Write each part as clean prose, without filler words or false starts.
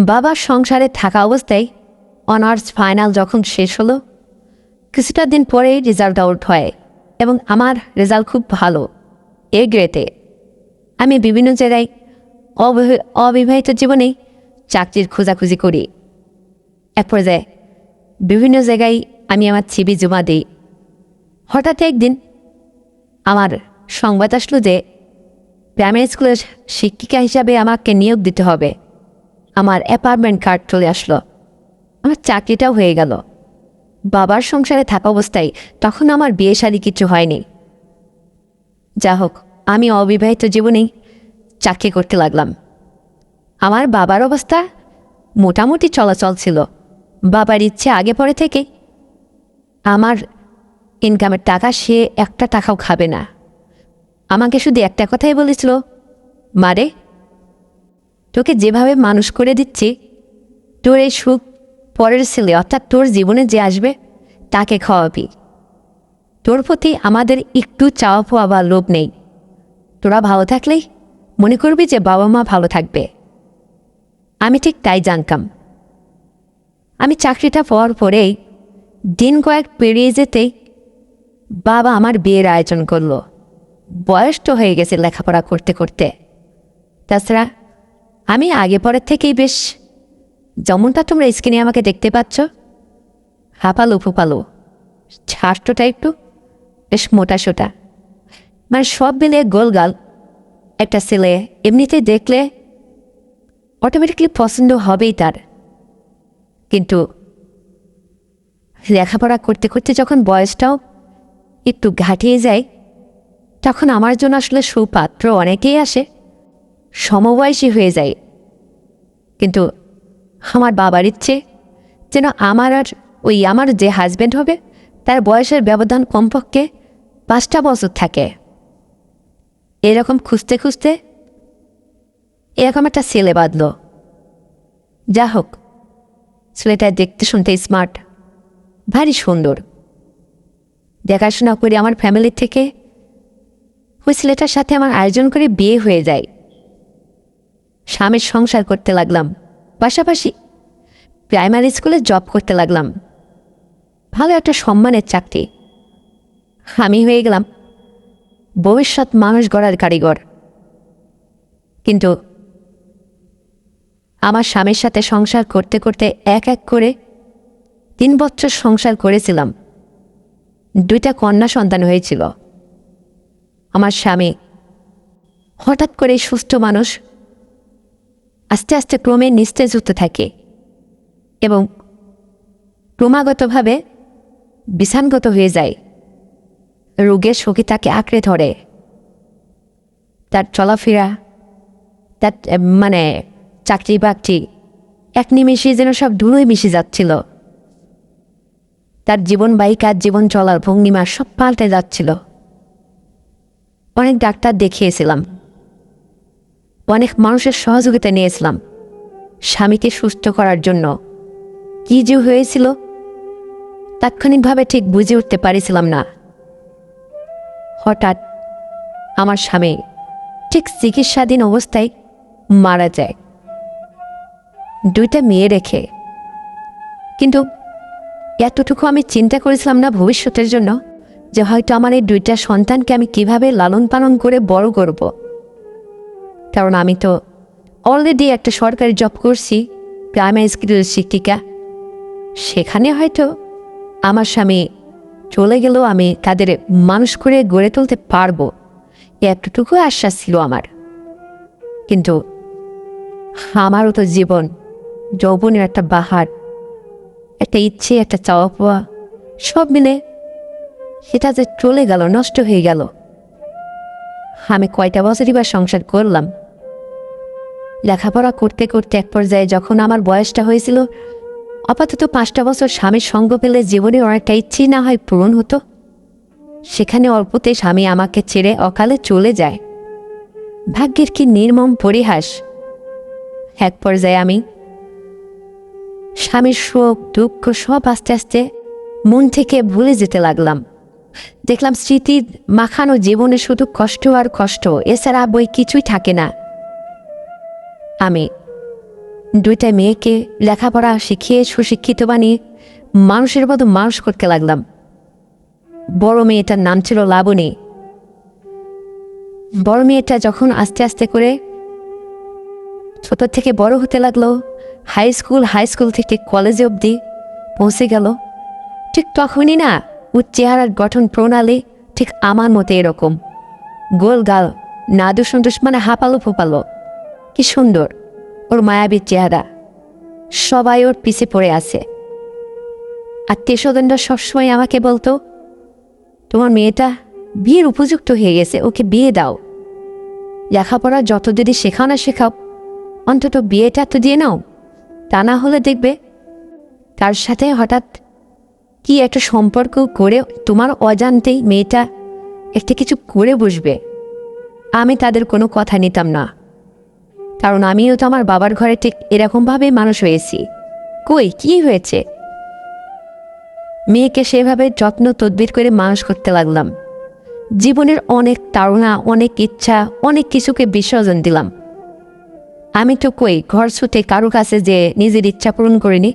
বাবার সংসারে থাকা অবস্থায় অনার্স ফাইনাল যখন শেষ হলো, কিছুটা দিন পরেই রেজাল্ট আউট হয় এবং আমার রেজাল্ট খুব ভালো, এ গ্রেডে। আমি বিভিন্ন জায়গায় অবিবাহিত জীবনে চাকরির খোঁজাখুঁজি করি। এক পর্যায়ে বিভিন্ন জায়গায় আমি আমার সিভি জমা দিই। হঠাৎ একদিন আমার সংবাদ আসলো যে প্রাইমারি স্কুলের শিক্ষিকা হিসাবে আমাকে নিয়োগ দিতে হবে। আমার অ্যাপার্টমেন্ট কার্ড চলে আসলো, আমার চাকরিটাও হয়ে গেল। বাবার সংসারে থাকা অবস্থায় তখন আমার বিয়ে শাদী কিছু হয়নি। যা হোক, আমি অবিবাহিত জীবনেই চাকরি করতে লাগলাম। আমার বাবার অবস্থা মোটামুটি চলাচল ছিল। বাবার ইচ্ছে আগে পরে থেকে আমার ইনকামের টাকা সে একটা টাকাও খাবে না। আমাকে শুধু একটা কথাই বলেছিল, মারে, তোকে যেভাবে মানুষ করে দিচ্ছি, তোর এই সুখ পরের ছেলে অর্থাৎ তোর জীবনে যে আসবে তাকে খাওয়াবি। তোর প্রতি আমাদের একটু চাওয়া পাওয়া বা লোভ নেই। তোরা ভালো থাকলেই মনে করবি যে বাবা মা ভালো থাকবে। আমি ঠিক তাই জানতাম। আমি চাকরিটা পাওয়ার পরেই দিন কয়েক পেরিয়ে যেতেই বাবা আমার বিয়ের আয়োজন করলো। বয়স তো হয়ে গেছে লেখাপড়া করতে করতে। তাছাড়া আমি আগে পরের থেকেই বেশ, যেমনটা তোমরা স্ক্রিনে আমাকে দেখতে পাচ্ছ, হাঁপালো ফুপালো, ছাঁটটা একটু বেশ মোটা সোটা, মানে সব মিলে গোলগাল একটা ছেলে এমনিতেই দেখলে অটোমেটিকলি পছন্দ হবেই তার। কিন্তু লেখাপড়া করতে করতে যখন বয়সটাও একটু ঘাটিয়ে যায়, তখন আমার জন্য আসলে সুপাত্র অনেকেই আসে, সমবয়সী হয়ে যায়। কিন্তু আমার বাবার ইচ্ছে যেন আমার আর আমার যে হাজব্যান্ড হবে তার বয়সের ব্যবধান কমপক্ষে 5টা বছর থাকে। এরকম খুঁজতে খুঁজতে এরকম একটা ছেলে বাঁধল। যা হোক, ছেলেটা দেখতে শুনতে স্মার্ট, ভারী সুন্দর। দেখাশোনা করে আমার ফ্যামিলির থেকে ওই ছেলেটার সাথে আমার আয়োজন করে বিয়ে হয়ে যায়। স্বামীর সংসার করতে লাগলাম, পাশাপাশি প্রাইমারি স্কুলে জব করতে লাগলাম। ভালো একটা সম্মানের চাকরি। আমি হয়ে গেলাম ভবিষ্যৎ মানুষ গড়ার কারিগর। কিন্তু আমার স্বামীর সাথে সংসার করতে করতে এক এক করে 3 বছর সংসার করেছিলাম। 2টা কন্যা সন্তান হয়েছিল। আমার স্বামী হঠাৎ করে সুস্থ মানুষ আস্তে আস্তে ক্রমে নিস্তেজ হতে থাকে এবং ক্রমাগতভাবে বিষাণগত হয়ে যায়। রোগের শোকে তাকে আঁকড়ে ধরে। তার চলাফেরা, তার চাকরি বাকরি এক নিমেষে যেন সব ধুলোয় মিশে যাচ্ছিল। তার জীবন বাহিকার জীবন চলার ভঙ্গিমা সব পাল্টে যাচ্ছিল। অনেক ডাক্তার দেখিয়েছিলাম, অনেক মানুষের সহযোগিতা নিয়েছিলাম স্বামীকে সুস্থ করার জন্য। কি যে হয়েছিল তাৎক্ষণিকভাবে ঠিক বুঝে উঠতে পারিছিলাম না। হঠাৎ আমার স্বামী ঠিক চিকিৎসাধীন অবস্থায় মারা যায়, 2টা মেয়ে রেখে। কিন্তু এতটুকু আমি চিন্তা করেছিলাম না ভবিষ্যতের জন্য, যে হয়তো আমার এই 2টা সন্তানকে আমি কিভাবে লালন পালন করে বড় করব। কারণ আমি তো অলরেডি একটা সরকারি জব করছি, প্রাইমারি স্কুলের শিক্ষিকা। সেখানে হয়তো আমার স্বামী চলে গেলেও আমি তাদের মানুষ করে গড়ে তুলতে পারবো, এতটুকু আশ্বাস ছিল আমার। কিন্তু আমারও তো জীবন, যৌবনের একটা বাহার, একটা ইচ্ছে, একটা চাওয়া পাওয়া, সব মিলে সেটা যে চলে গেল, নষ্ট হয়ে গেল। আমি কয়টা বছরই বা সংসার করলাম। লেখাপড়া করতে করতে এক পর্যায়ে যখন আমার বয়সটা হয়েছিল, আপাতত 5টা বছর স্বামীর সঙ্গ পেলে জীবনে অনেকটা ইচ্ছেই না হয় পূরণ হতো। সেখানে অল্পতে স্বামী আমাকে ছেড়ে অকালে চলে যায়। ভাগ্যের কি নির্মম পরিহাস। এক পর্যায়ে আমি স্বামীর শোক দুঃখ সব আস্তে আস্তে মন থেকে ভুলে যেতে লাগলাম। দেখলাম স্মৃতির মাখানো জীবনে শুধু কষ্ট আর কষ্ট, এছাড়া বই কিছুই থাকে না। আমি দুইটা মেয়েকে লেখাপড়া শিখিয়ে সুশিক্ষিত বানিয়ে মানুষের মতো মানুষ করতে লাগলাম। বড় মেয়েটার নাম ছিল লাবণী। বড় মেয়েটা যখন আস্তে আস্তে করে ছোট থেকে বড় হতে লাগলো, হাই স্কুল থেকে কলেজে অবধি পৌঁছে গেল, ঠিক তখনই না ওর চেহারার গঠন প্রণালী ঠিক আমার মতো এরকম গোল গাল, নাদু সন্তোষ মানে হাঁপালো ফোপালো। কি সুন্দর ওর মায়াবীর চেহারা। সবাই ওর পিছে পড়ে আছে। আত্মীয় স্বজনরা সবসময় আমাকে বলতো, তোমার মেয়েটা বিয়ের উপযুক্ত হয়ে গেছে, ওকে বিয়ে দাও। লেখাপড়া যত যদি শেখাও না শেখাও, অন্তত বিয়েটা তো দিয়ে নাও, তা না হলে দেখবে তার সাথে হঠাৎ কি একটা সম্পর্ক করে তোমার অজান্তেই মেয়েটা একটা কিছু করে বসবে। আমি তাদের কোনো কথা নিতাম না, কারণ আমিও তো আমার বাবার ঘরে ঠিক এরকমভাবে মানুষ হয়েছি। কই কি হয়েছে? মেয়েকে সেভাবে যত্ন তদবির করে মানুষ করতে লাগলাম। জীবনের অনেক তাড়না, অনেক ইচ্ছা, অনেক কিছুকে বিসর্জন দিলাম। আমি তো কই ঘর ছুটে কারো কাছে যে নিজের ইচ্ছা পূরণ করিনি,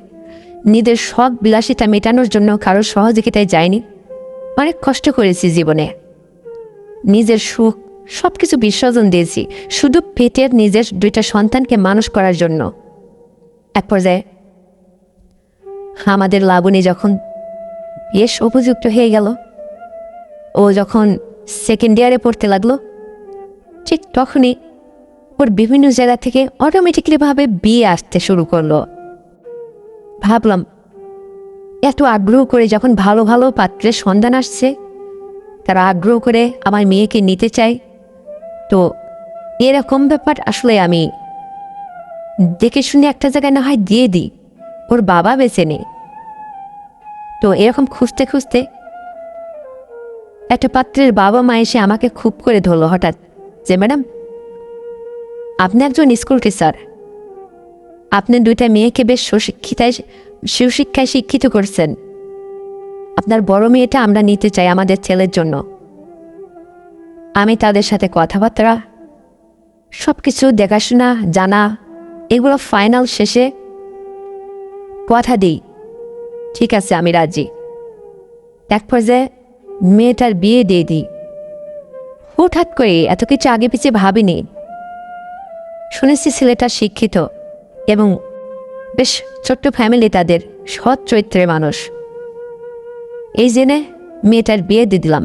নিজের শখ বিলাসিতা মেটানোর জন্য কারো সহযোগিতায় যায়নি। অনেক কষ্ট করেছি জীবনে, নিজের সুখ সব কিছু বিসর্জন দিয়েছি শুধু পেটের নিজের দুইটা সন্তানকে মানুষ করার জন্য। এক পর্যায়ে আমাদের লাবণী যখন বেশ উপযুক্ত হয়ে গেল, ও যখন সেকেন্ড ইয়ারে পড়তে লাগলো, ঠিক তখনই ওর বিভিন্ন জায়গা থেকে অটোমেটিকলিভাবে বিয়ে আসতে শুরু করলো। ভাবলাম এত আগ্রহ করে যখন ভালো ভালো পাত্রের সন্ধান আসছে, তারা আগ্রহ করে আমার মেয়েকে নিতে চায়, তো এরকম ব্যাপার আসলে আমি দেখে শুনে একটা জায়গায় না হয় দিয়ে দিই, ওর বাবা বেছে নেই। তো এরকম খুঁজতে খুঁজতে একটা পাত্রের বাবা মা এসে আমাকে খুব করে ধরলো হঠাৎ, যে ম্যাডাম আপনি একজন স্কুল টিচার, আপনি দুইটা মেয়েকে বেশ সুশিক্ষায় শিক্ষিত করছেন, আপনার বড় মেয়েটা আমরা নিতে চাই আমাদের ছেলের জন্য। আমি তাদের সাথে কথাবার্তা সব কিছু দেখাশোনা জানা এগুলো ফাইনাল শেষে কথা দিই, ঠিক আছে আমি রাজি। এক পর্যায়ে মেয়েটার বিয়ে দিয়ে দিই। হুটহাট করে এত কিছু আগে পিছিয়ে ভাবিনি। শুনেছি ছেলেটা শিক্ষিত এবং বেশ ছোট্ট ফ্যামিলি, তাদের সৎ চরিত্রের মানুষ। এই জেনে মেয়েটার বিয়ে দিয়ে দিলাম।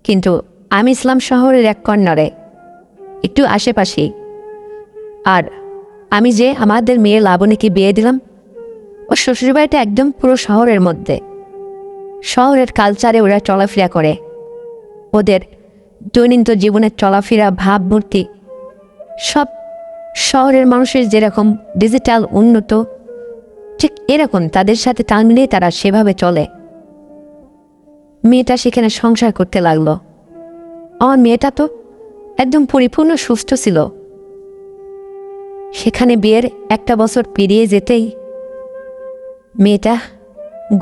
কিন্তু আমি ইসলাম শহরের এক কর্নারে, একটু আশেপাশেই। আর আমি যে আমাদের মেয়ে লাবণীকে বিয়ে দিলাম, ও শ্বশুরবাড়িটা একদম পুরো শহরের মধ্যে। শহরের কালচারে ওরা চলাফেরা করে, ওদের দৈনন্দিন জীবনের চলাফেরা ভাবমূর্তি সব শহরের মানুষের যেরকম ডিজিটাল উন্নত, ঠিক এরকম তাদের সাথে তাল মিলিয়ে তারা সেভাবে চলে। মেয়েটা সেখানে সংসার করতে লাগলো। আমার মেয়েটা তো একদম পরিপূর্ণ সুস্থ ছিল। সেখানে বিয়ের একটা বছর পেরিয়ে যেতেই মেয়েটা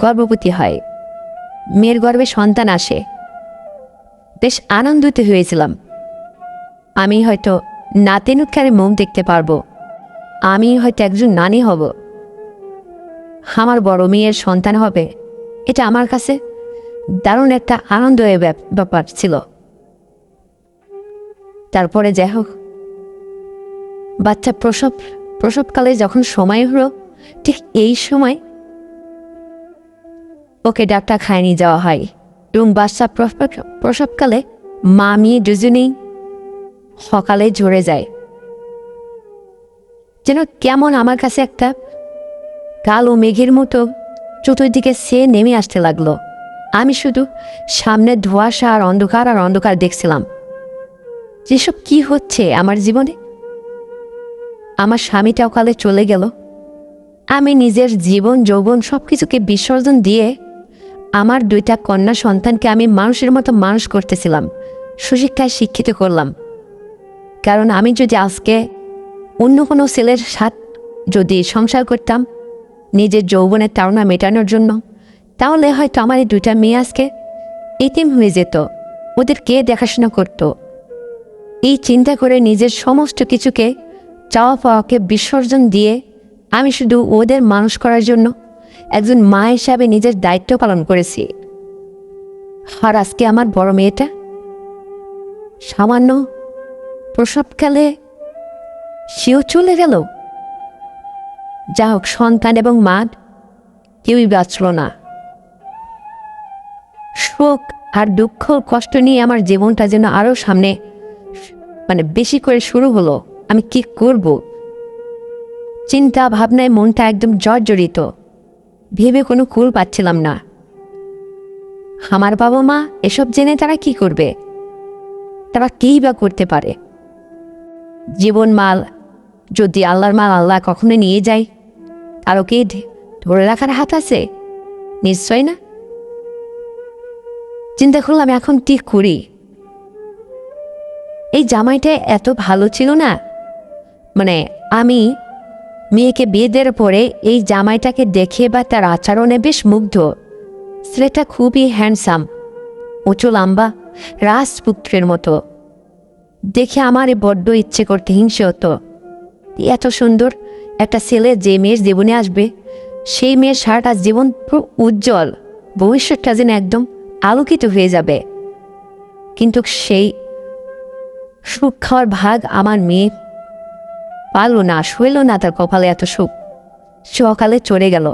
গর্ভবতী হয়, মেয়ের গর্ভে সন্তান আসে। বেশ আনন্দিত হয়েছিলাম, আমি হয়তো নাতিনুৎকারে মুখ দেখতে পারবো, আমি হয়তো একজন নানি হব, আমার বড় মেয়ের সন্তান হবে। এটা আমার কাছে দারুণ একটা আনন্দের ব্যাপার ছিল। তারপরে যাই হোক, বাচ্চা প্রসবকালে যখন সময় হলো, ঠিক এই সময় ওকে ডাক্তার খায় নিয়ে যাওয়া হয় এবং বাচ্চা প্রসবকালে মা মেয়ে দুজনেই সকালে ঝরে যায়। যেন কেমন আমার কাছে একটা কালো মেঘের মতো চতুর্দিকে সে নেমে আসতে লাগলো। আমি শুধু সামনে ধোঁয়াশা আর অন্ধকার দেখছিলাম। যেসব কি হচ্ছে আমার জীবনে। আমার স্বামীটা অকালে চলে গেল। আমি নিজের জীবন যৌবন সব কিছুকে বিসর্জন দিয়ে আমার দুইটা কন্যা সন্তানকে আমি মানুষের মতো মানুষ করতেছিলাম, সুশিক্ষায় শিক্ষিত করলাম। কারণ আমি যদি আজকে অন্য কোনো ছেলের সাথে যদি সংসার করতাম নিজের যৌবনের তাড়না মেটানোর জন্য, তাহলে হয়তো আমার এই দুইটা মেয়ে আজকে এতিম হয়ে যেত, ওদের কে দেখাশোনা করত। এই চিন্তা করে নিজের সমস্ত কিছুকে চাওয়া পাওয়াকে বিসর্জন দিয়ে আমি শুধু ওদের মানুষ করার জন্য একজন মা হিসাবে নিজের দায়িত্ব পালন করেছি। আর আজকে আমার বড় মেয়েটা সামান্য প্রসবকালে সেও চলে গেল। যা হোক, সন্তান এবং মা কেউই বাঁচল না। শোক আর দুঃখ কষ্ট নিয়ে আমার জীবনটা যেন আরও সামনে বেশি করে শুরু হলো। আমি কি করব? চিন্তা ভাবনায় মনটা একদম জর্জরিত, ভেবে কোনো কুল পাচ্ছিলাম না। আমার বাবা মা এসব জেনে তারা কি করবে? তারা কেই বা করতে পারে? জীবন মাল যদি আল্লাহর মাল আল্লাহ কখনো নিয়ে যায়, আর ওকে ধরে রাখার হাত আছে? নিশ্চয় না। চিন্তা করলাম এখন কি করি। এই জামাইটা এত ভালো ছিল না। আমি মেয়েকে বিয়ে দেওয়ার পরে এই জামাইটাকে দেখে বা তার আচরণে বেশ মুগ্ধ। ছেলেটা খুবই হ্যান্ডসাম, উঁচু লম্বা, রাজপুত্রের মতো। দেখে আমারই বড্ড ইচ্ছে করতে হিংসে হতো। এত সুন্দর একটা ছেলে যে মেয়ের জীবনে আসবে, সেই মেয়ের সারাটা জীবন পুরো উজ্জ্বল, ভবিষ্যৎটা যেন একদম আলোকিত হয়ে যাবে। কিন্তু সেই সুখ খাওয়ার ভাগ আমার মেয়ে পারল না, সইল না। তার কপালে এত সুখ সকালে চড়ে গেল।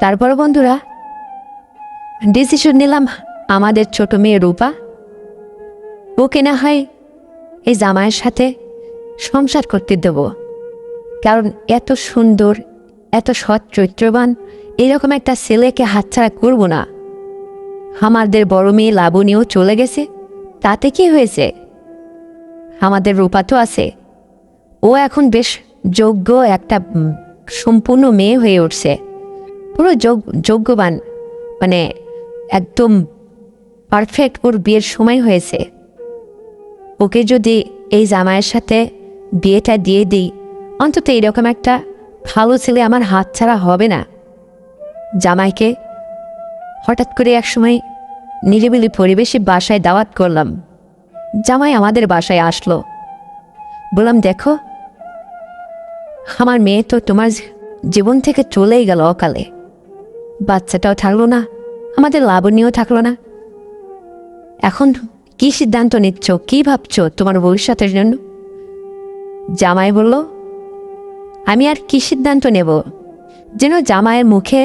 তারপর বন্ধুরা ডিসিশন নিলাম, আমাদের ছোট মেয়ে রূপা, ওকে না হয় এই জামাইয়ের সাথে সংসার করতে দেব। কারণ এত সুন্দর, এত সৎ চরিত্রবান এরকম একটা ছেলেকে হাতছাড়া করব না। আমাদের বড় মেয়ে লাবণীও চলে গেছে, তাতে কি হয়েছে? আমাদের রূপা তো আছে। ও এখন বেশ যোগ্য একটা সম্পূর্ণ মেয়ে হয়ে উঠছে, পুরো যোগ্যবান, একদম পারফেক্ট। ওর বিয়ের সময় হয়েছে। ওকে যদি এই জামাইয়ের সাথে বিয়েটা দিয়ে দিই, অন্তত এরকম একটা ভালো ছেলে আমার হাত ছাড়া হবে না। জামাইকে হঠাৎ করে একসময় নিরিবিলি পরিবেশে বাসায় দাওয়াত করলাম। জামাই আমাদের বাসায় আসলো। বললাম, দেখো, আমার মেয়ে তো তোমার জীবন থেকে চলেই গেল অকালে। বাচ্চাটাও থাকলো না, আমাদের লাবণীও থাকলো না। এখন কি সিদ্ধান্ত নিচ্ছ? কি ভাবছো তোমার ভবিষ্যতের জন্য? জামাই বলল, আমি আর কি সিদ্ধান্ত নেব? যেন জামাইয়ের মুখে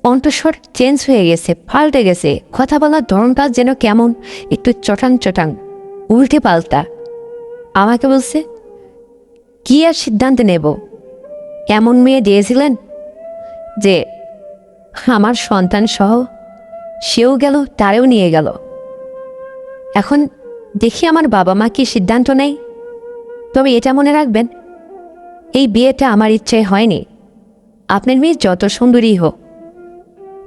কণ্ঠস্বর চেঞ্জ হয়ে গেছে, পাল্টে গেছে। কথা বলার ধরনটা যেন কেমন একটু চটাং উল্টে পাল্টা। আমাকে বলছে, কি আর সিদ্ধান্ত নেব? এমন মেয়ে দিয়েছিলেন যে আমার সন্তান সহ সেও গেল, তারেও নিয়ে গেল। এখন দেখি আমার বাবা মা কি সিদ্ধান্ত নেয়। তবে এটা মনে রাখবেন, এই বিয়েটা আমার ইচ্ছে হয়নি। আপনার মেয়ে যত সুন্দরী হোক,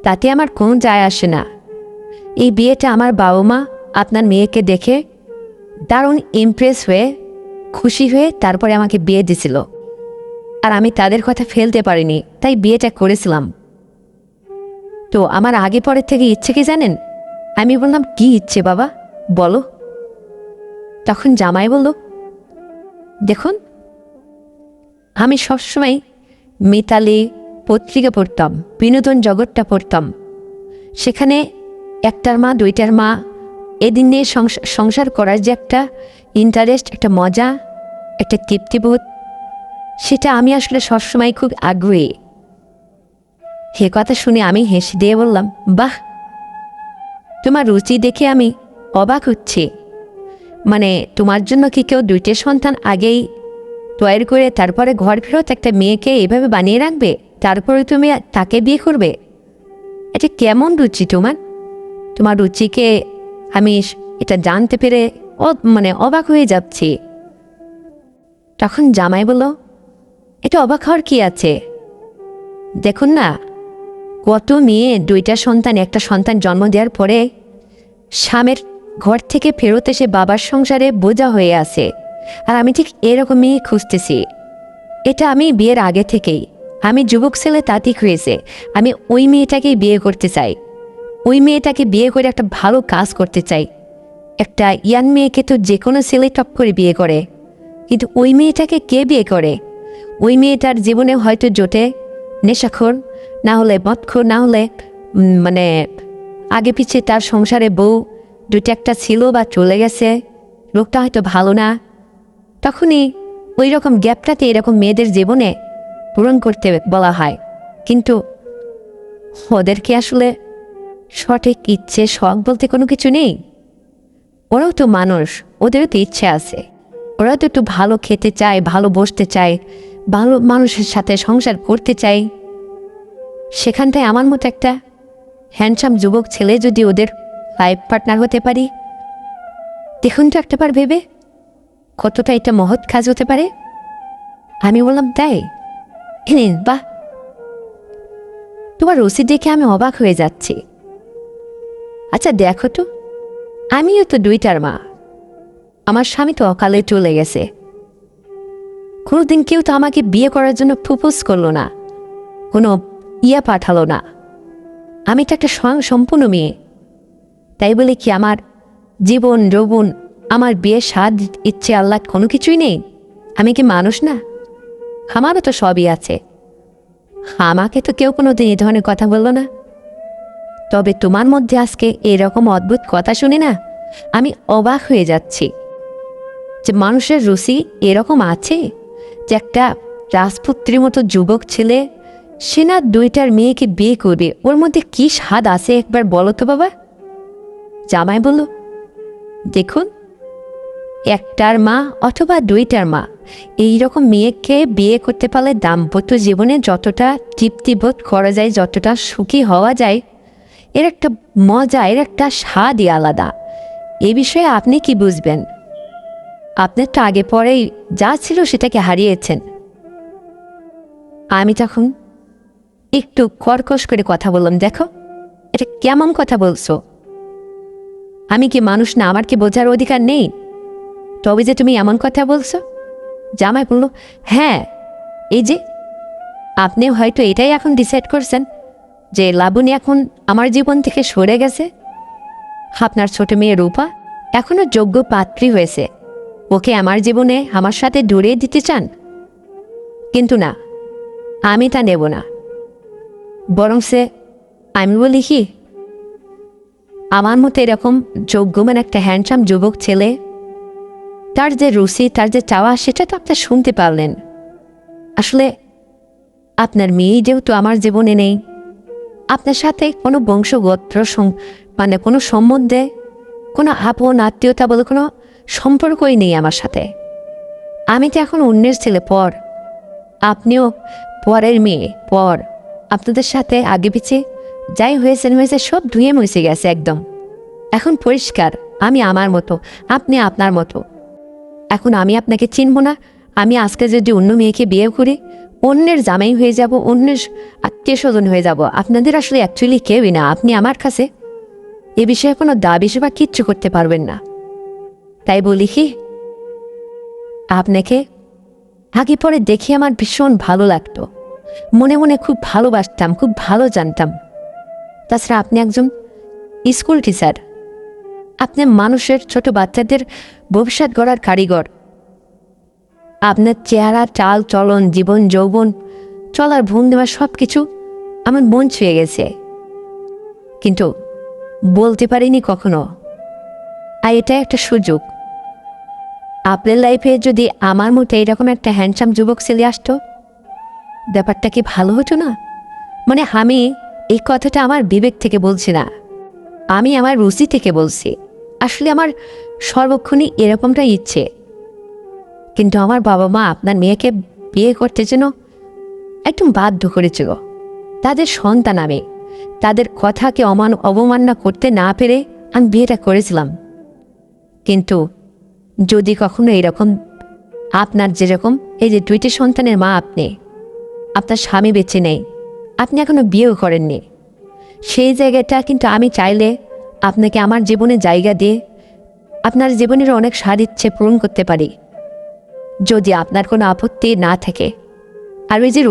তাতে আমার কোনো যায় আসে না। এই বিয়েটা আমার বাবা মা আপনার মেয়েকে দেখে দারুণ ইমপ্রেস হয়ে, খুশি হয়ে তারপরে আমাকে বিয়ে দিছিল। আর আমি তাদের কথা ফেলতে পারিনি, তাই বিয়েটা করেছিলাম। তো আমার আগে পরের থেকে ইচ্ছে কি জানেন? আমি বললাম, কি ইচ্ছে বাবা, বলো। তখন জামাই বলল, দেখুন, আমি সবসময় মিতালি পত্রিকা পড়তাম, বিনোদন জগৎটা পড়তাম। সেখানে একটার মা দুইটার মা এদিন নিয়ে সংসার করার যে একটা ইন্টারেস্ট, একটা মজা, একটা তৃপ্তিবোধ, সেটা আমি আসলে সবসময় খুব আগ্রহী। সে কথা শুনে আমি হেসে দিয়ে বললাম, বাহ, তোমার রুচি দেখে আমি অবাক হচ্ছি। তোমার জন্য কি কেউ দুইটা সন্তান আগেই তৈরি করে তারপরে ঘর ফেরত একটা মেয়েকে এভাবে বানিয়ে রাখবে, তারপরে তুমি তাকে বিয়ে করবে? এটা কেমন রুচি তোমার? তোমার রুচিকে আমি এটা জানতে পেরে অবাক হয়ে যাচ্ছি। তখন জামাই বলল, এটা অবাক হওয়ার কি আছে? দেখুন না, কত মেয়ে দুইটা সন্তান, একটা সন্তান জন্ম দেওয়ার পরে স্বামীর ঘর থেকে ফেরত এসে বাবার সংসারে বোঝা হয়ে আছে। আর আমি ঠিক এরকম মেয়ে খুঁজতেছি। এটা আমি বিয়ের আগে থেকেই, আমি যুবক ছেলে তাঁতিক হয়েছে, আমি ওই মেয়েটাকেই বিয়ে করতে চাই। ওই মেয়েটাকে বিয়ে করে একটা ভালো কাজ করতে চাই। একটা ইয়াং মেয়েকে তো যে কোনো ছেলে টপ করে বিয়ে করে, কিন্তু ওই মেয়েটাকে কে বিয়ে করে? ওই মেয়েটার জীবনে হয়তো জোটে নেশাখোর, না হলে মদখোর, না হলে মানে আগে পিছে তার সংসারে বউ দুটো একটা ছিল বা চলে গেছে, লোকটা হয়তো ভালো না। তখনই ওই রকম গ্যাপটাতে এরকম মেয়েদের জীবনে পূরণ করতে বলা হয়। কিন্তু ওদেরকে আসলে সঠিক ইচ্ছে শখ বলতে কোনো কিছু নেই। ওরাও তো মানুষ, ওদেরও তো ইচ্ছে আছে। ওরা তো একটু ভালো খেতে চায়, ভালো বসতে চায়, ভালো মানুষের সাথে সংসার করতে চায়। সেখানটায় আমার মতো একটা হ্যান্ডসাম যুবক ছেলে যদি ওদের লাইফ পার্টনার হতে পারি, দেখুন তো একটাবার ভেবে কতটা এটা মহৎ কাজ হতে পারে। আমি বললাম তাই? বাহ, তোমার রসিদ দেখে আমি অবাক হয়ে যাচ্ছি। আচ্ছা দেখো তো, আমিও তো দুইটার মা। আমার স্বামী তো অকালে চলে গেছে। কোনোদিন কেউ তো আমাকে বিয়ে করার জন্য প্রপোজ করলো না, কোনো পাঠালো না। আমি তো একটা স্বয়ংসম্পূর্ণ মেয়ে। তাই বলে কি আমার জীবন যৌবন, আমার বিয়ের স্বাদ ইচ্ছে আল্লাহ কোনো কিছুই নেই? আমি কি মানুষ না? আমারও তো সবই আছে। আমাকে তো কেউ কোনোদিন এই ধরনের কথা বললো না। তবে তোমার মধ্যে আজকে এরকম অদ্ভুত কথা শুনে না আমি অবাক হয়ে যাচ্ছি যে মানুষের রুচি এরকম আছে যে একটা রাজপুত্রীর মতো যুবক ছেলে সে না দুইটার মেয়েকে বিয়ে করবে। ওর মধ্যে কি স্বাদ আছে একবার বলো তো বাবা। জামাই বলল, দেখুন, একটার মা অথবা দুইটার মা এইরকম মেয়েকে বিয়ে করতে পারলে দাম্পত্য জীবনে যতটা তৃপ্তিবোধ করা যায়, যতটা সুখী হওয়া যায়, এর একটা মজা, এর একটা স্বাদই আলাদা। এ বিষয়ে আপনি কি বুঝবেন? আপনার তো আগে পরেই যা ছিল সেটাকে হারিয়েছেন। আমি তখন একটু কর্কশ করে কথা বললাম, দেখো এটা কেমন কথা বলছো? আমি কি মানুষ না? আমার কি বোঝার অধিকার নেই? তবে যে তুমি এমন কথা বলছো। জামাই বলল, হ্যাঁ, এই যে আপনি হয়তো এটাই এখন ডিসাইড করছেন যে লাবণী এখন আমার জীবন থেকে সরে গেছে। আপনার ছোট মেয়ে রূপা এখনো যোগ্য পাত্রী হয়েছে, ওকে আমার জীবনে আমার সাথে দূরিয়ে দিতে চান। কিন্তু না, আমি তা নেব না। বরং সে আমি বলি কি, আমার মতো এরকম যোগ্যমান একটা হ্যান্ডসাম যুবক ছেলে, তার যে রুচি, তার যে চাওয়া, সেটা তো আপনার শুনতে পারলেন। আসলে আপনার মেয়ে যেহেতু আমার জীবনে নেই, আপনার সাথে কোনো বংশগোত্র মানে কোনো সম্বন্ধে, কোনো আপন আত্মীয়তা বলে কোনো সম্পর্কই নেই আমার সাথে। আমি তো এখন অন্যের ছেলে, পর। আপনিও পরের মেয়ে, পর। আপনাদের সাথে আগে পিছে যাই হয়েছে সব ধুয়ে মুছে গেছে একদম। এখন পরিষ্কার, আমি আমার মতো, আপনি আপনার মতো। এখন আমি আপনাকে চিনব না। আমি আজকে যদি অন্য মেয়েকে বিয়ে করি, অন্যের জামাই হয়ে যাব, অন্যের আত্মীয় স্বজন হয়ে যাব। আপনাদের আসলে অ্যাকচুয়ালি কেউই না। আপনি আমার কাছে এ বিষয়ে কোনো দাবি সেবা কিচ্ছু করতে পারবেন না। তাই বলি কি, আপনাকে আগে পরে দেখে আমার ভীষণ ভালো লাগতো, মনে মনে খুব ভালোবাসতাম, খুব ভালো জানতাম। তাছাড়া আপনি একজন স্কুল টিচার, আপনি মানুষের, ছোট বাচ্চাদের ভবিষ্যৎ গড়ার কারিগর। আপনার চেহারা, চাল চলন, জীবন যৌবন, চলার ভঙ্গিমা সব কিছু আমার মন ছুঁয়ে গেছে। কিন্তু বলতে পারিনি কখনো। আর এটা একটা সুযোগ। আপনার লাইফে যদি আমার মতো এরকম একটা হ্যান্ডসাম যুবক ছেলে আসতো, ব্যাপারটা কি ভালো হতো না? মানে আমি এই কথাটা আমার বিবেক থেকে বলছি না, আমি আমার রুচি থেকে বলছি। আসলে আমার সর্বক্ষণই এরকমটা ইচ্ছে। কিন্তু আমার বাবা মা আপনার মেয়েকে বিয়ে করতে যেন একদম বাধ্য করেছিল। তাদের সন্তান আমি, তাদের কথাকে অবমাননা করতে না পেরে আমি বিয়েটা করেছিলাম। কিন্তু যদি কখনো এরকম, আপনার যেরকম এই যে দুইটি সন্তানের মা আপনি, আপনার স্বামী বেঁচে নেই, আপনি এখনো বিয়েও করেননি, সেই জায়গাটা কিন্তু আমি চাইলে আপনাকে আমার জীবনে জায়গা দিয়ে আপনার জীবনের অনেক স্বাদ ইচ্ছে পূরণ করতে পারি, যদি আপনার কোনো আপত্তি না থাকে। আর ওই যে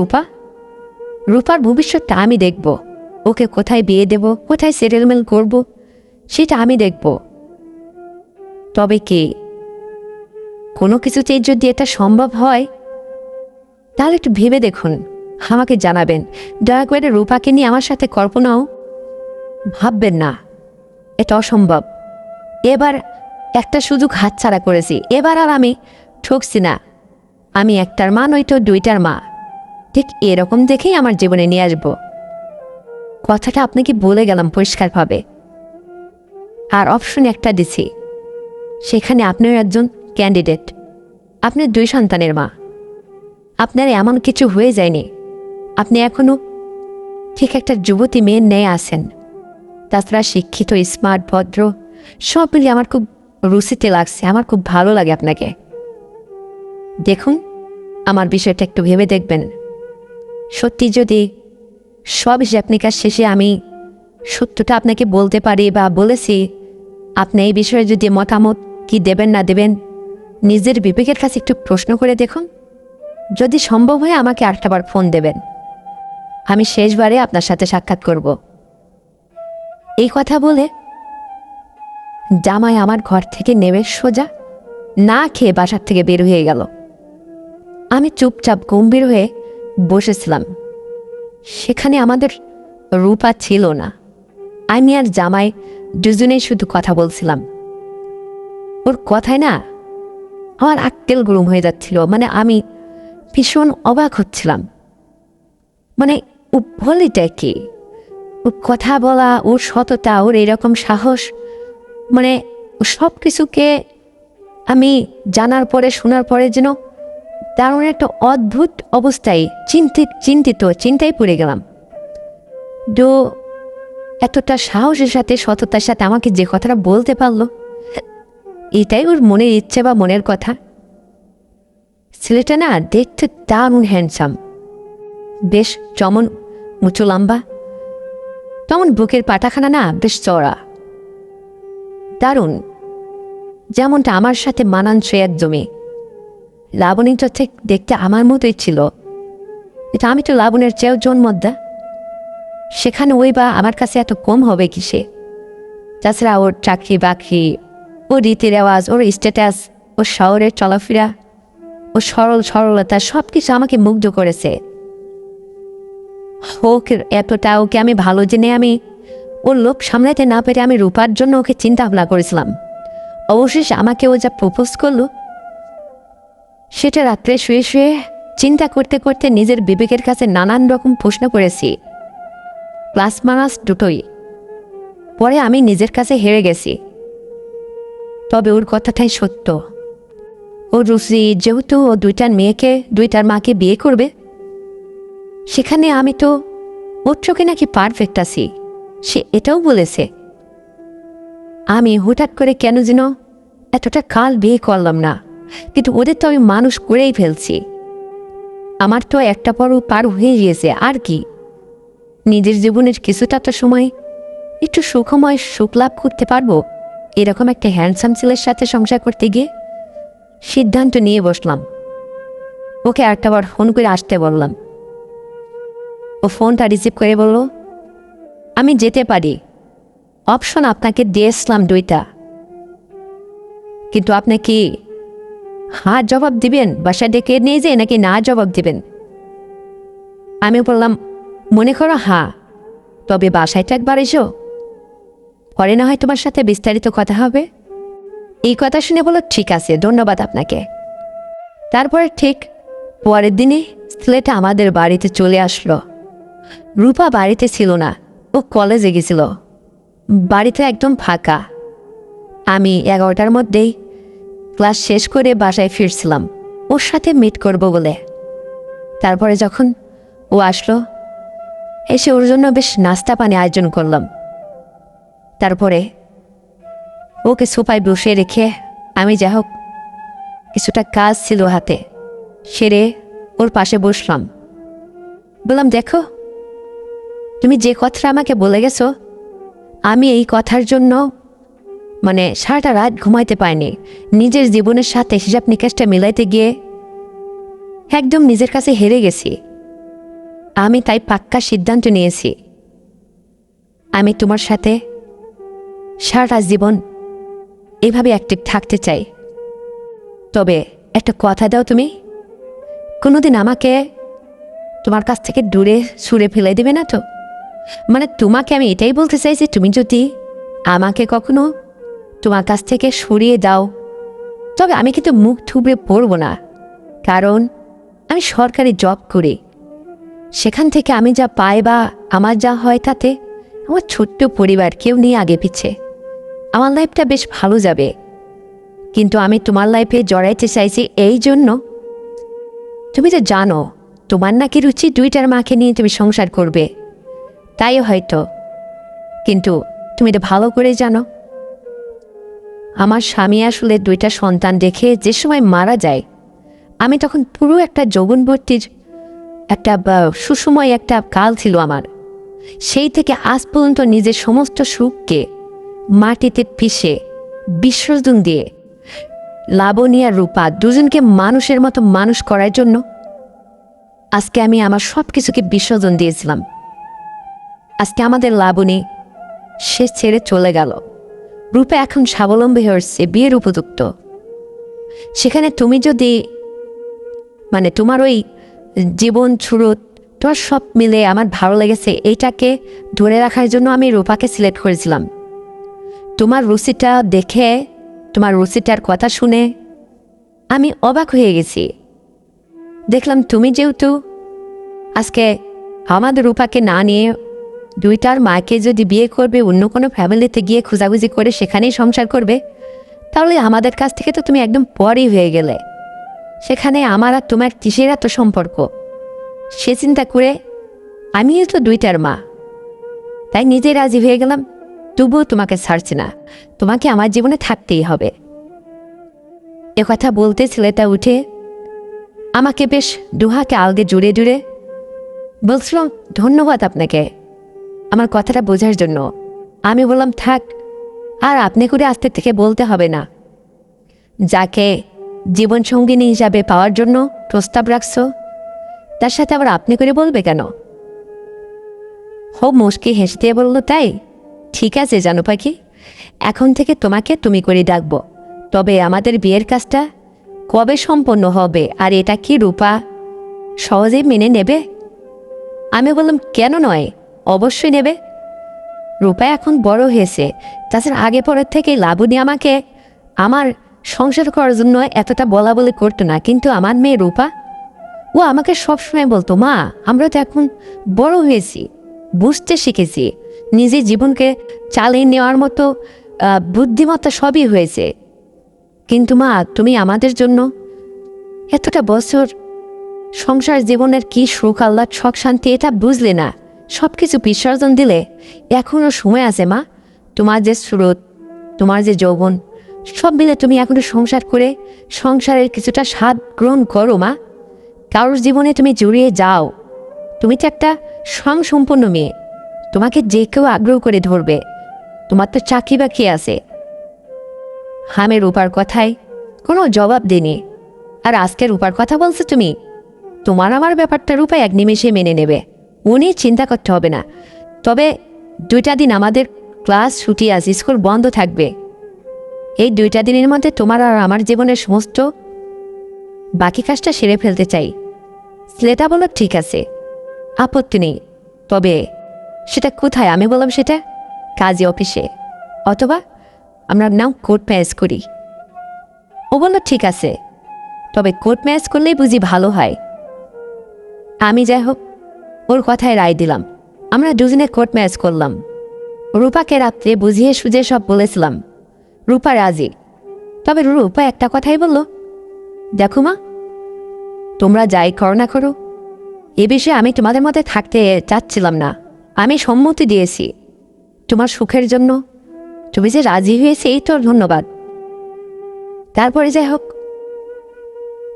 রূপার ভবিষ্যৎটা আমি দেখব। ওকে কোথায় বিয়ে দেব, কোথায় সেটেলমেন্ট করব, সেটা আমি দেখব। তবে কি কোনো কিছুতেই যদি এটা সম্ভব হয় তাহলে একটু ভেবে দেখুন, আমাকে জানাবেন। দয়া করে রূপাকে নিয়ে আমার সাথে কল্পনাও ভাববেন না, এটা অসম্ভব। এবার একটা সুযোগ হাতছাড়া করেছি, এবার আর আমি ঠকছি না। আমি একটার মা নয়তো দুইটার মা, ঠিক এরকম দেখেই আমার জীবনে নিয়ে আসবো। কথাটা আপনাকে বলে গেলাম পরিষ্কারভাবে। আর অপশন একটা দিছি, সেখানে আপনিও একজন ক্যান্ডিডেট। আপনি 2 সন্তানের মা, আপনার এমন কিছু হয়ে যায়নি। আপনি এখনো ঠিক একটা যুবতী মেয়ের ন্যায় আছেন। তাছাড়া শিক্ষিত, স্মার্ট, ভদ্র, সব মিলিয়ে আমার খুব রুচিতে লাগছে। আমার খুব ভালো লাগে আপনাকে। দেখুন, আমার বিষয়টা একটু ভেবে দেখবেন। সত্যি যদি সব হিসাব নিকাশ শেষে আমি সত্যটা আপনাকে বলতে পারি বা বলেছি, আপনি এই বিষয়ে যদি মতামত কি দেবেন না দেবেন নিজের বিবেকের কাছে একটু প্রশ্ন করে দেখুন। যদি সম্ভব হয় আমাকে আরেকটাবার ফোন দেবেন, আমি শেষবারে আপনার সাথে সাক্ষাৎ করব। এই কথা বলে জামাই আমার ঘর থেকে নেমে সোজা না খেয়ে বাসার থেকে বের হয়ে গেল। আমি চুপচাপ গম্ভীর হয়ে বসেছিলাম। সেখানে আমাদের রূপা ছিল না। আমি আর জামাই দুজনেই শুধু কথা বলছিলাম। ওর কথায় না আমার আক্কেল গুরুম হয়ে যাচ্ছিল। মানে আমি ভীষণ অবাক হচ্ছিলাম। মানে ও বলিটা কি, ওর কথা বলা, ওর সততা, ওর এরকম সাহস, মানে সব কিছুকে আমি জানার পরে শোনার পরে যেন দারুণ একটা অদ্ভুত অবস্থায় চিন্তায় পড়ে গেলাম। তো এতটা সাহসের সাথে, সততার সাথে আমাকে যে কথাটা বলতে পারলো, এটাই ওর মনের ইচ্ছে বা মনের কথা। ছেলেটা না দেখতে দারুণ হ্যান্ডসাম, বেশ চমন মুচো লম্বা, তেমন বুকের পাটাখানা না বেশ চড়া, দারুণ, যেমনটা আমার সাথে মানানসই একদমই। লাবণীটা ঠিক দেখতে আমার মতোই ছিল। এটা আমি তো লাবণের চেয়েও জন্মদ্দা, সেখানে ওই বা আমার কাছে এত কম হবে কিসে? তাছাড়া ওর চাকরি বাকরি, ওর রীতি রেওয়াজ, ওর স্ট্যাটাস, ওর শহরের চলাফেরা, ও সরলতা সব কিছু আমাকে মুগ্ধ করেছে। ওকে এতটা ওকে আমি ভালো জেনে আমি ওর লোভ সামলাতে না পেরে আমি রূপার জন্য ওকে চিন্তা ভাবনা করেছিলাম। অবশেষে আমাকে ও যা প্রপোজ করলো, সেটা রাত্রে শুয়ে শুয়ে চিন্তা করতে করতে নিজের বিবেকের কাছে নানান রকম প্রশ্ন করেছি, প্লাস মাইনাস দুটোই। পরে আমি নিজের কাছে হেরে গেছি। তবে ওর কথাটাই সত্য। ও রুচি যেহেতু ও দুইটার মাকে বিয়ে করবে, সেখানে আমি তো ওর চোখে নাকি পারফেক্ট আছি, সে এটাও বলেছে। আমি হঠাৎ করে কেন যেন এতটা কাল বিয়ে করলাম না, কিন্তু ওদের তো আমি মানুষ করেই ফেলছি। আমার তো একটা পরও পার হয়ে গিয়েছে। আর কি, নিজের জীবনের কিছুটা তো সময় একটু সুখময় সুখ লাভ করতে পারবো এরকম একটা হ্যান্ডসাম ছেলের সাথে সংসার করতে গিয়ে সিদ্ধান্ত নিয়ে বসলাম। ওকে একটাবার ফোন করে আসতে বললাম। ও ফোনটা রিসিভ করে বলল, আমি যেতে পারি, অপশন আপনাকে দিয়েছিলাম 2টা, কিন্তু আপনি কি হ্যাঁ জবাব দিবেন বাসায় ডেকে নিয়ে যে, নাকি না জবাব দিবেন? আমি বললাম, মনে করো হ্যাঁ, তবে বাসায় তো একবার এসো, পরে না হয় তোমার সাথে বিস্তারিত কথা হবে। এই কথা শুনে বলো, ঠিক আছে, ধন্যবাদ আপনাকে। তারপরে ঠিক পরের দিনে ছেলেটা আমাদের বাড়িতে চলে আসলো। রূপা বাড়িতে ছিল না, ও কলেজে গেছিল। বাড়িতে একদম ফাঁকা। আমি 11টার মধ্যেই ক্লাস শেষ করে বাসায় ফিরছিলাম ওর সাথে মিট করব বলে। তারপরে যখন ও আসলো, এসে ওর জন্য বেশ নাস্তা পানি আয়োজন করলাম। তারপরে ওকে সোফায় বসে রেখে আমি যা হোক কিছুটা কাজ ছিল হাতে সেরে ওর পাশে বসলাম। বললাম, দেখো, তুমি যে কথাটা আমাকে বলে গেছো, আমি এই কথার জন্য সারাটা রাত ঘুমাইতে পারিনি। নিজের জীবনের সাথে হিসাব নিকাশটা মিলাইতে গিয়ে একদম নিজের কাছে হেরে গেছি। আমি তাই পাক্কা সিদ্ধান্ত নিয়েছি, আমি তোমার সাথে সারাটা জীবন এভাবে অ্যাক্টিভ থাকতে চাই। তবে একটা কথা দাও, তুমি কোনোদিন আমাকে তোমার কাছ থেকে দূরে ছুঁড়ে ফেলে দেবে না তো? মানে তোমাকে আমি এটাই বলতে চাইছি, তুমি যদি আমাকে কখনো তোমার কাছ থেকে সরিয়ে দাও তবে আমি কিন্তু মুখ থুবড়ে পড়বো না, কারণ আমি সরকারি জব করি। সেখান থেকে আমি যা পাই বা আমার যা হয় তাতে আমার ছোট্ট পরিবার কেউ নিয়ে আগে পিছে আমার লাইফটা বেশ ভালো যাবে। কিন্তু আমি তোমার লাইফে জড়াইতে চাইছি এই জন্য, তুমি তো জানো তোমার নাকি রুচি দুইটার মাকে নিয়ে তুমি সংসার করবে, তাই হয়তো। কিন্তু তুমি তো ভালো করে জানো আমার স্বামী আসলে দুইটা সন্তান রেখে যে সময় মারা যায়, আমি তখন পুরো একটা যৌবনবর্তীর একটা সুসময় একটা কাল ছিল আমার। সেই থেকে আজ পর্যন্ত নিজের সমস্ত সুখকে মাটিতে পিষে বিসর্জন দিয়ে লাবণী আর রূপা দুজনকে মানুষের মতো মানুষ করার জন্য আজকে আমি আমার সব কিছুকে বিসর্জন দিয়েছিলাম। আজকে আমাদের লাবণী সে ছেড়ে চলে গেল, রূপা এখন স্বাবলম্বী হয়েছে, বিয়ের উপযুক্ত। সেখানে তুমি যদি মানে তোমার ওই জীবন শুরুত তোমার সব মিলে আমার ভালো লেগেছে, এইটাকে ধরে রাখার জন্য আমি রূপাকে সিলেক্ট করেছিলাম। তোমার রুচিটা দেখে, তোমার রুচিটার কথা শুনে আমি অবাক হয়ে গেছি। দেখলাম তুমি যেহেতু আজকে আমাদের রূপাকে না নিয়ে দুইটার মাকে যদি বিয়ে করবে, অন্য কোনো ফ্যামিলিতে গিয়ে খোঁজাখুঁজি করে সেখানেই সংসার করবে, তাহলে আমাদের কাছ থেকে তো তুমি একদম পরই হয়ে গেলে। সেখানে আমার আর তোমার কিসের এত সম্পর্ক? সে চিন্তা করে আমিও তো দুইটার মা, তাই নিজে রাজি হয়ে গেলাম। তবুও তোমাকে ছাড়ছি না, তোমাকে আমার জীবনে থাকতেই হবে। কথা বলতে ছেলেটা উঠে আমাকে বেশ দুহাকে আলগে জুড়ে জুড়ে বলছিল, ধন্যবাদ আপনাকে আমার কথাটা বোঝার জন্য। আমি বললাম, থাক, আর আপনি করে আস্তে থেকে বলতে হবে না। যাকে জীবনসঙ্গিনী হিসাবে পাওয়ার জন্য প্রস্তাব রাখছো তার সাথে আবার আপনি করে বলবে কেন? হো মুশকি হেসে দিয়ে বলল, তাই ঠিক আছে জানো পাখি, এখন থেকে তোমাকে তুমি করে ডাকবো। তবে আমাদের বিয়ের কাজটা কবে সম্পন্ন হবে আর এটা কি রূপা সহজেই মেনে নেবে? আমি বললাম, কেন নয়, অবশ্যই নেবে। রূপা এখন বড় হয়েছে, তাছাড়া আগে পরের থেকে লাবণী আমাকে আমার সংসার করার জন্য এতটা বলা বলি করতো না, কিন্তু আমার মেয়ে রূপা ও আমাকে সবসময় বলতো, মা আমরা তো এখন বড় হয়েছি, বুঝতে শিখেছি, নিজের জীবনকে চালিয়ে নেওয়ার মতো বুদ্ধিমত্তা সবই হয়েছে, কিন্তু মা তুমি আমাদের জন্য এতটা বছর সংসার জীবনের কি সুখ আহ্লাদ শখ শান্তি এটা বুঝলে না, সব কিছু বিসর্জন দিলে এখনও সময় আছে মা। তোমার যে স্রোত, তোমার যে যৌবন, সব মিলে তুমি এখনো সংসার করে সংসারের কিছুটা স্বাদ গ্রহণ করো মা। কারোর জীবনে তুমি জড়িয়ে যাও, তুমি তো একটা স্বয়ংসম্পন্ন মেয়ে, তোমাকে যে কেউ আগ্রহ করে ধরবে, তোমার তো চাকরি বাকি আছে। আমি রূপার কথায় কোনো জবাব দিনি। আর আজকে রূপার কথা বলছো তুমি, তোমার আমার ব্যাপারটা রূপা এক নিমেষে মেনে নেবে, উনি চিন্তা করতে হবে না। তবে 2টা দিন আমাদের ক্লাস ছুটি আছে, স্কুল বন্ধ থাকবে। এই 2টা দিনের মধ্যে তোমার আর আমার জীবনের সমস্ত বাকি কাজটা সেরে ফেলতে চাই। ছেলেটা বলল, ঠিক আছে, আপত্তি নেই। তবে সেটা কোথায়? আমি বললাম, সেটা কাজী অফিসে, অথবা আমরা নাও কোর্ট ম্যারেজ করি। ও বলল, ঠিক আছে, তবে কোর্ট ম্যারেজ করলেই বুঝি ভালো হয়। আমি যাই হোক ওর কথায় রায় দিলাম, আমরা দুজনে কোর্ট ম্যারেজ করলাম। রূপাকে রাত্রে বুঝিয়ে সুঝিয়ে সব বলেছিলাম, রূপা রাজি। তবে রূপা একটা কথাই বলল, দেখো মা, তোমরা যাই করো না করো, এ বিষয়ে আমি তোমাদের মধ্যে থাকতে চাচ্ছিলাম না, আমি সম্মতি দিয়েছি তোমার সুখের জন্য, তুমি যে রাজি হয়েছে এই তোর ধন্যবাদ। তারপরে যাই হোক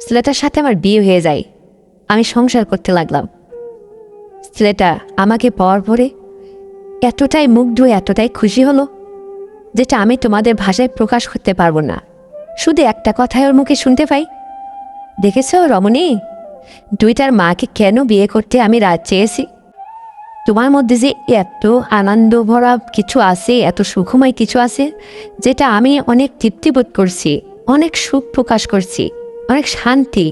ছেলেটার সাথে আমার বিয়ে হয়ে যায়, আমি সংসার করতে লাগলাম। ছেলেটা আমাকে পাওয়ার পরে এতটাই মুগ্ধ, এতটাই খুশি হলো, যেটা আমি তোমাদের ভাষায় প্রকাশ করতে পারবো না। শুধু একটা কথাই ওর মুখে শুনতে পাই, দেখেছ রমণী, 2টার মাকে কেন বিয়ে করতে আমি রাত চেয়েছি? তোমার মধ্যে যে এত আনন্দ ভরা কিছু আছে, এত সুখময় কিছু আছে, যেটা আমি অনেক তৃপ্তিবোধ করছি, অনেক সুখ প্রকাশ করছি, অনেক শান্তি।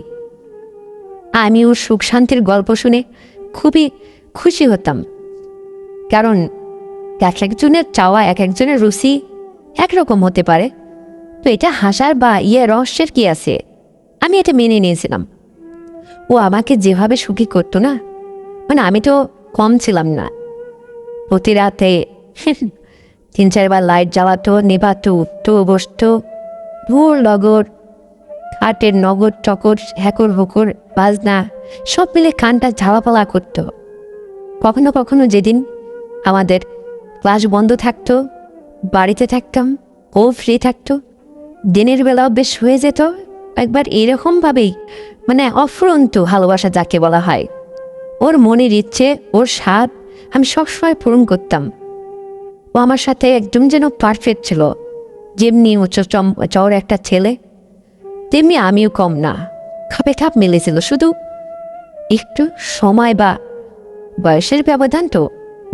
আমি ওর সুখ শান্তির গল্প শুনে খুবই খুশি হতাম, কারণ এক একজনের চাওয়া এক একজনের রুচি একরকম হতে পারে। তো এটা হাসার বা রহস্যের কি আছে, আমি এটা মেনে নিয়েছিলাম। ও আমাকে যেভাবে সুখী করতো না, মানে আমি তো কম ছিলাম না। প্রতি রাতে 3-4 বার লাইট জ্বালাতো, নেভাতো, উঠতো, বসতো, ভোর লগর, খাটের নগর টকর, হ্যাকর হকর বাজনা সব মিলে কানটা ঝালাপালা করতো। কখনো কখনো যেদিন আমাদের ক্লাস বন্ধ থাকতো, বাড়িতে থাকতাম, ও ফ্রি থাকতো, দিনের বেলাও বেশ হয়ে যেত একবার এরকমভাবেই, মানে অফুরন্ত ভালোবাসা যাকে বলা হয়। ওর মনের ইচ্ছে, ওর স্বাদ আমি সবসময় পূরণ করতাম। ও আমার সাথে একদম যেন পারফেক্ট ছিল। যেমনি উচ্চ চওড়া একটা ছেলে, তেমনি আমিও কম না, খাপে খাপ মিলেছিল। শুধু একটু সময় বা বয়সের ব্যবধান, তো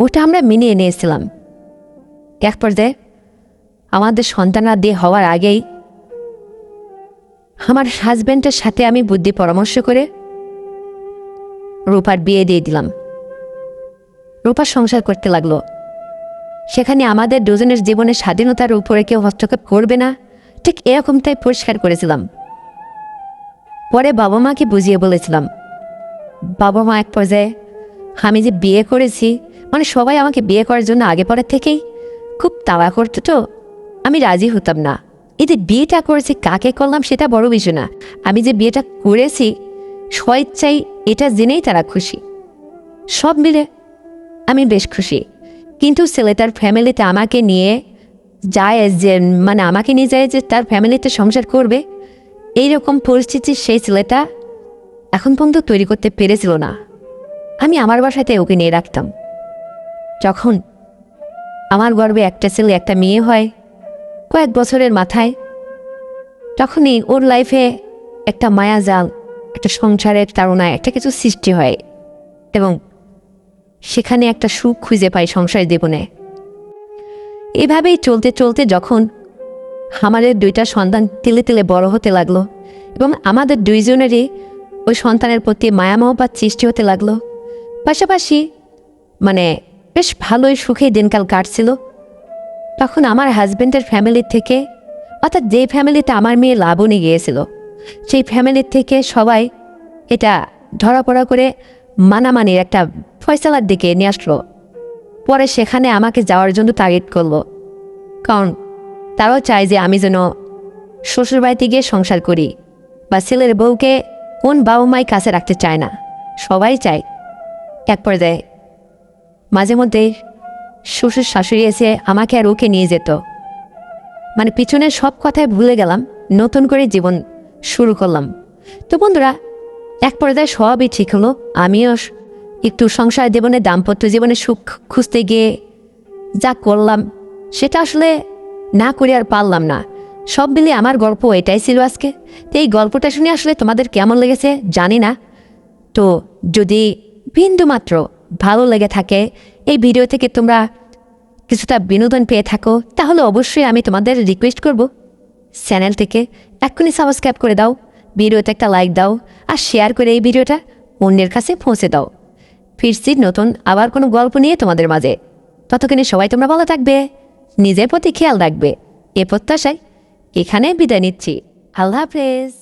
ওটা আমরা মিলিয়ে নিয়েছিলাম। এক পর্যায়ে আমাদের সন্তানাদি হওয়ার আগেই আমার হাজব্যান্ডের সাথে আমি বুদ্ধি পরামর্শ করে রূপার বিয়ে দিয়ে দিলাম। রূপা সংসার করতে লাগলো। সেখানে আমাদের দুজনের জীবনের স্বাধীনতার উপরে কেউ হস্তক্ষেপ করবে না, ঠিক এরকমটাই পরিষ্কার করেছিলাম। পরে বাবা মাকে বুঝিয়ে বলেছিলাম। বাবা মা এক পর্যায়ে আমি যে বিয়ে করেছি, মানে সবাই আমাকে বিয়ে করার জন্য আগে পরের থেকেই খুব তাড়া করতো, তো আমি রাজি হতাম না। এই যে বিয়েটা করেছি, কাকে করলাম সেটা বড় বিষয় না, আমি যে বিয়েটা করেছি স্বেচ্ছাই, এটা জেনেই তারা খুশি। সব মিলে আমি বেশ খুশি। কিন্তু ছেলেটার ফ্যামিলিতে আমাকে নিয়ে যায়, যে মানে আমাকে নিয়ে যায় যে তার ফ্যামিলিতে সংসার করবে, এইরকম পরিস্থিতি সেই ছেলেটা এখন পর্যন্ত তৈরি করতে পেরেছিল না। আমি আমার বাসাতে ওকে নিয়ে রাখতাম। যখন আমার গর্বে একটা ছেলে একটা মেয়ে হয় কয়েক বছরের মাথায়, তখনই ওর লাইফে একটা মায়াজাল, একটা সংসারের তাড়নায় একটা কিছু সৃষ্টি হয়, এবং সেখানে একটা সুখ খুঁজে পাই সংসার জীবনে। এভাবেই চলতে চলতে যখন আমাদের 2টা সন্তান তিলে তিলে বড় হতে লাগলো, এবং আমাদের দুইজনেরই ওই সন্তানের প্রতি মায়ামহব্বত সৃষ্টি হতে লাগলো, পাশাপাশি মানে বেশ ভালোই সুখেই দিনকাল কাটছিল, তখন আমার হাজব্যান্ডের ফ্যামিলির থেকে, অর্থাৎ যে ফ্যামিলিতে আমার মেয়ে লাবণী গিয়েছিল, সেই ফ্যামিলির থেকে সবাই এটা ধরাপড়া করে মানামানির একটা ফয়সালার দিকে নিয়ে আসলো। পরে সেখানে আমাকে যাওয়ার জন্য তাগিদ করলো, কারণ তারাও চায় যে আমি যেন শ্বশুরবাড়িতে গিয়ে সংসার করি, বা ছেলের বউকে কোন বাবা মাই কাছে রাখতে চায় না, সবাই চায়। এক পর্যায়ে মাঝে মধ্যে শ্বশুর শাশুড়ি এসে আমাকে আর ওকে নিয়ে যেত, মানে পিছনের সব কথাই ভুলে গেলাম, নতুন করে জীবন শুরু করলাম। তো বন্ধুরা, এক পর্যায়ে সবই ঠিক হলো। আমিও একটু সংসার জীবনে, দাম্পত্য জীবনে সুখ খুঁজতে গিয়ে যা করলাম সেটা আসলে না করে আর পারলাম না। সব মিলিয়ে আমার গল্প এটাই ছিল আজকে। তো এই গল্পটা শুনে আসলে তোমাদের কেমন লেগেছে জানি না। তো যদি বিন্দুমাত্র ভালো লেগে থাকে, এই ভিডিও থেকে তোমরা কিছুটা বিনোদন পেয়ে থাকো, তাহলে অবশ্যই আমি তোমাদের রিকোয়েস্ট করব, চ্যানেলটিকে এক্ষুনি সাবস্ক্রাইব করে দাও, ভিডিওতে একটা লাইক দাও, আর শেয়ার করে এই ভিডিওটা অন্যের কাছে পৌঁছে দাও। ফিরছি নতুন আবার কোনো গল্প নিয়ে তোমাদের মাঝে। ততক্ষণে সবাই তোমরা ভালো থাকবে, নিজের প্রতি খেয়াল রাখবে, এ প্রত্যাশায় এখানে বিদায় নিচ্ছি। আল্লাহ হাফেজ।